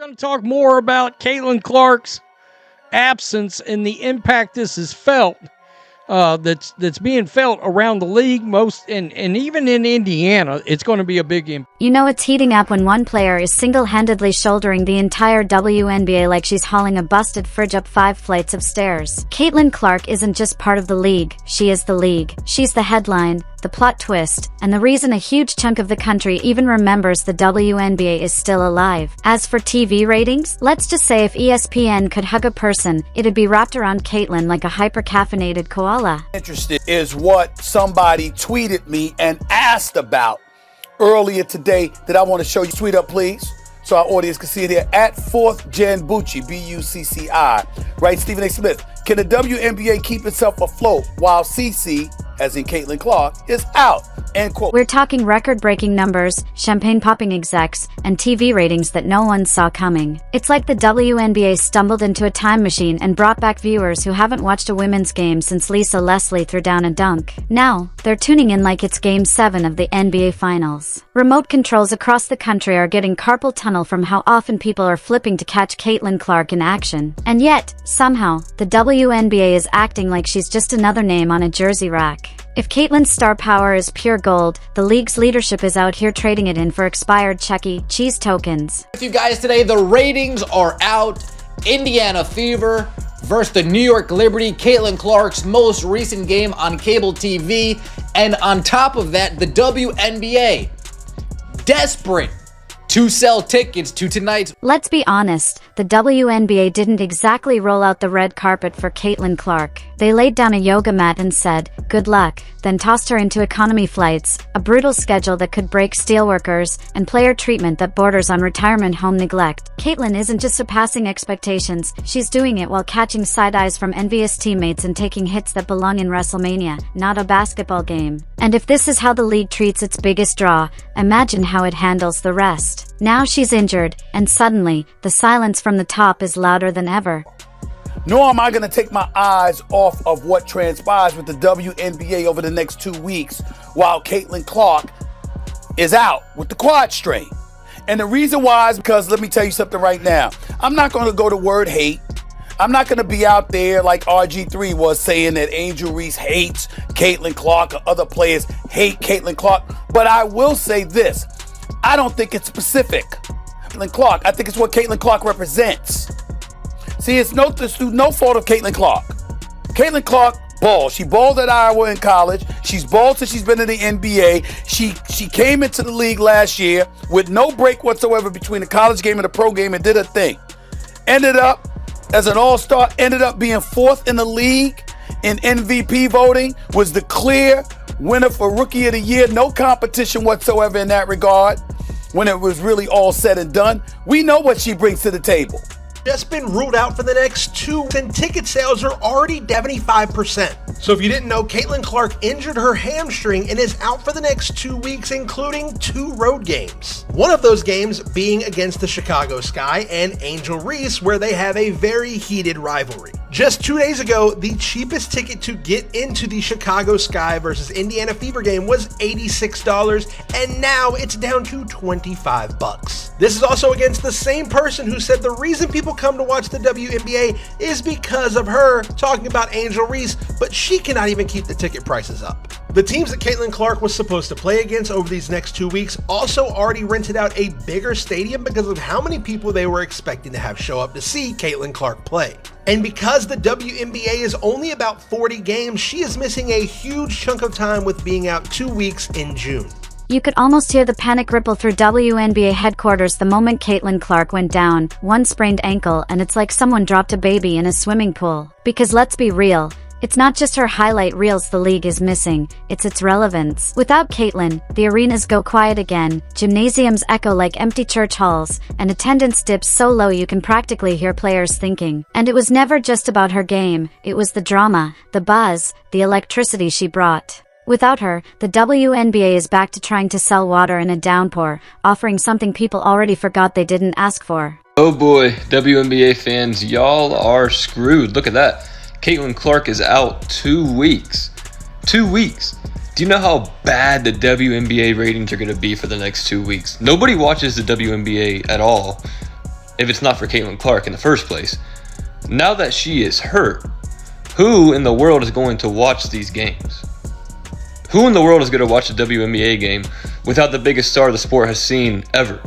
We're going to talk more about Caitlin Clark's absence and the impact this is felt. That's being felt around the league, and even in Indiana. It's going to be a big impact. You know it's heating up when one player is single-handedly shouldering the entire WNBA like she's hauling a busted fridge up 5 flights of stairs. Caitlin Clark isn't just part of the league, she is the league. She's the headline, the plot twist, and the reason a huge chunk of the country even remembers the WNBA is still alive. As for TV ratings, let's just say if ESPN could hug a person, it'd be wrapped around Caitlin like a hyper-caffeinated koala. Interested is what somebody tweeted me and asked about earlier today that I want to show you. Tweet up, please, so our audience can see it here. At 4th Gen Bucci, B-U-C-C-I. Right, Stephen A. Smith. Can the WNBA keep itself afloat while CC, as in Caitlin Clark, is out? End quote. We're talking record-breaking numbers, champagne-popping execs, and TV ratings that no one saw coming. It's like the WNBA stumbled into a time machine and brought back viewers who haven't watched a women's game since Lisa Leslie threw down a dunk. Now, they're tuning in like it's Game 7 of the NBA Finals. Remote controls across the country are getting carpal tunnel from how often people are flipping to catch Caitlin Clark in action. And yet, somehow, the WNBA is acting like she's just another name on a jersey rack. If Caitlin's star power is pure gold, the league's leadership is out here trading it in for expired Chuck E. Cheese tokens. With you guys today, the ratings are out. Indiana Fever versus the New York Liberty, Caitlin Clark's most recent game on cable TV. And on top of that, the WNBA, desperate to sell tickets to tonight's. Let's be honest, the WNBA didn't exactly roll out the red carpet for Caitlin Clark. They laid down a yoga mat and said, "Good luck," then tossed her into economy flights, a brutal schedule that could break steelworkers, and player treatment that borders on retirement home neglect. Caitlin isn't just surpassing expectations, she's doing it while catching side eyes from envious teammates and taking hits that belong in WrestleMania, not a basketball game. And if this is how the league treats its biggest draw, imagine how it handles the rest. Now she's injured, and suddenly, the silence from the top is louder than ever. Nor am I going to take my eyes off of what transpires with the WNBA over the next 2 weeks while Caitlin Clark is out with the quad strain. And the reason why is because, let me tell you something right now. I'm not going to go to word hate. I'm not going to be out there like RG3 was saying that Angel Reese hates Caitlin Clark or other players hate Caitlin Clark. But I will say this. I don't think it's specific. Caitlin Clark, I think it's what Caitlin Clark represents. See, it's through no fault of Caitlin Clark. Caitlin Clark balled. She balled at Iowa in college. She's balled since she's been in the NBA. She came into the league last year with no break whatsoever between the college game and the pro game and did her thing. Ended up as an all-star, ended up being 4th in the league in MVP voting, was the clear winner for Rookie of the Year. No competition whatsoever in that regard when it was really all said and done. We know what she brings to the table. Just been ruled out for the next 2, and ticket sales are already 75%. So if you didn't know, Caitlin Clark injured her hamstring and is out for the next 2 weeks, including 2 road games. One of those games being against the Chicago Sky and Angel Reese, where they have a very heated rivalry. Just 2 days ago, the cheapest ticket to get into the Chicago Sky versus Indiana Fever game was $86, and now it's down to $25. This is also against the same person who said the reason people come to watch the WNBA is because of her, talking about Angel Reese, but she cannot even keep the ticket prices up. The teams that Caitlin Clark was supposed to play against over these next 2 weeks also already rented out a bigger stadium because of how many people they were expecting to have show up to see Caitlin Clark play. And because the WNBA is only about 40 games, she is missing a huge chunk of time with being out 2 weeks in June. You could almost hear the panic ripple through WNBA headquarters the moment Caitlin Clark went down, one sprained ankle, and it's like someone dropped a baby in a swimming pool. Because let's be real, it's not just her highlight reels the league is missing, it's its relevance. Without Caitlin, the arenas go quiet again, gymnasiums echo like empty church halls, and attendance dips so low you can practically hear players thinking. And it was never just about her game, it was the drama, the buzz, the electricity she brought. Without her, the WNBA is back to trying to sell water in a downpour, offering something people already forgot they didn't ask for. Oh boy, WNBA fans, y'all are screwed. Look at that. Caitlin Clark is out 2 weeks. 2 weeks. Do you know how bad the WNBA ratings are going to be for the next 2 weeks? Nobody watches the WNBA at all. if it's not for Caitlin Clark in the first place. Now that she is hurt, who in the world is going to watch these games? Who in the world is going to watch a WNBA game without the biggest star the sport has seen ever?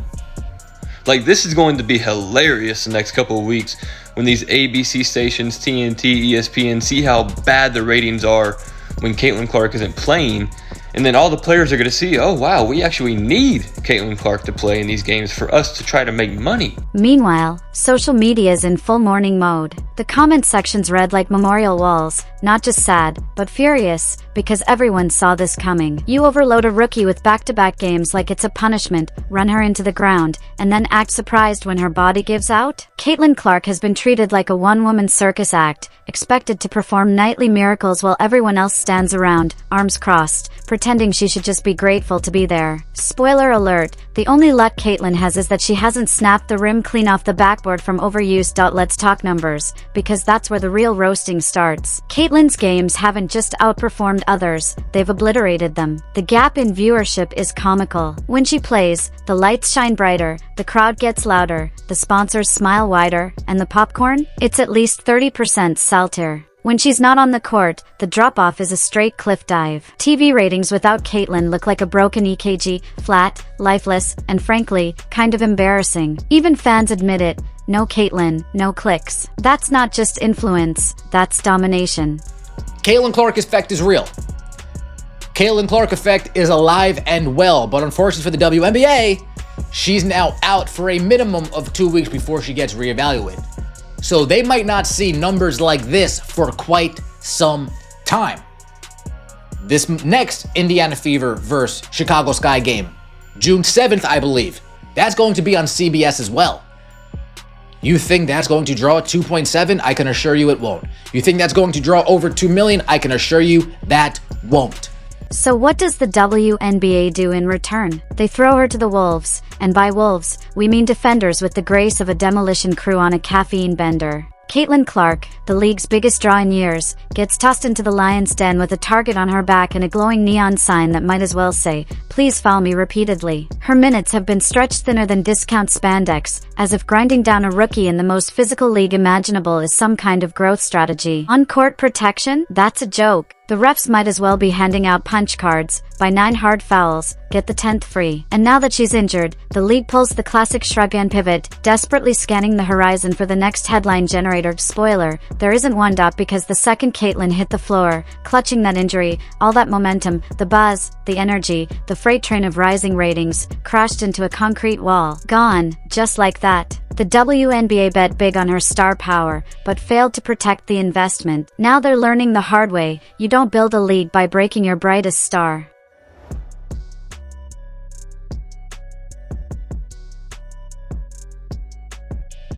Like, this is going to be hilarious the next couple of weeks when these ABC stations, TNT, ESPN, see how bad the ratings are when Caitlin Clark isn't playing. And then all the players are going to see, oh wow, we actually need Caitlin Clark to play in these games for us to try to make money. Meanwhile, social media is in full mourning mode. The comment sections read like memorial walls, not just sad, but furious, because everyone saw this coming. You overload a rookie with back-to-back games like it's a punishment, run her into the ground, and then act surprised when her body gives out? Caitlin Clark has been treated like a one-woman circus act, expected to perform nightly miracles while everyone else stands around, arms crossed, pretending she should just be grateful to be there. Spoiler alert, the only luck Caitlin has is that she hasn't snapped the rim clean off the backboard from overuse. Let's talk numbers, because that's where the real roasting starts. Caitlin's games haven't just outperformed others, they've obliterated them. The gap in viewership is comical. When she plays, the lights shine brighter, the crowd gets louder, the sponsors smile wider, and the popcorn? It's at least 30% saltier. When she's not on the court, the drop-off is a straight cliff dive. TV ratings without Caitlin look like a broken EKG, flat, lifeless, and frankly, kind of embarrassing. Even fans admit it. No Caitlin, no clicks. That's not just influence, that's domination. Caitlin Clark effect is real. Caitlin Clark effect is alive and well, but unfortunately for the WNBA, she's now out for a minimum of 2 weeks before she gets reevaluated. So they might not see numbers like this for quite some time. This next Indiana Fever versus Chicago Sky game, June 7th, I believe, that's going to be on CBS as well. You think that's going to draw 2.7? I can assure you it won't. You think that's going to draw over 2 million? I can assure you that won't. So what does the WNBA do in return? They throw her to the wolves, and by wolves, we mean defenders with the grace of a demolition crew on a caffeine bender. Caitlin Clark, the league's biggest draw in years, gets tossed into the lion's den with a target on her back and a glowing neon sign that might as well say, "Please foul me," repeatedly. Her minutes have been stretched thinner than discount spandex, as if grinding down a rookie in the most physical league imaginable is some kind of growth strategy. On-court protection? That's a joke. The refs might as well be handing out punch cards. By 9 hard fouls, get the 10th free. And now that she's injured, the league pulls the classic shrug and pivot, desperately scanning the horizon for the next headline generator. Spoiler, there isn't one. Because the second Caitlin hit the floor, clutching that injury, all that momentum, the buzz, the energy, the freight train of rising ratings, crashed into a concrete wall. Gone, just like that. The WNBA bet big on her star power, but failed to protect the investment. Now they're learning the hard way, you don't build a league by breaking your brightest star.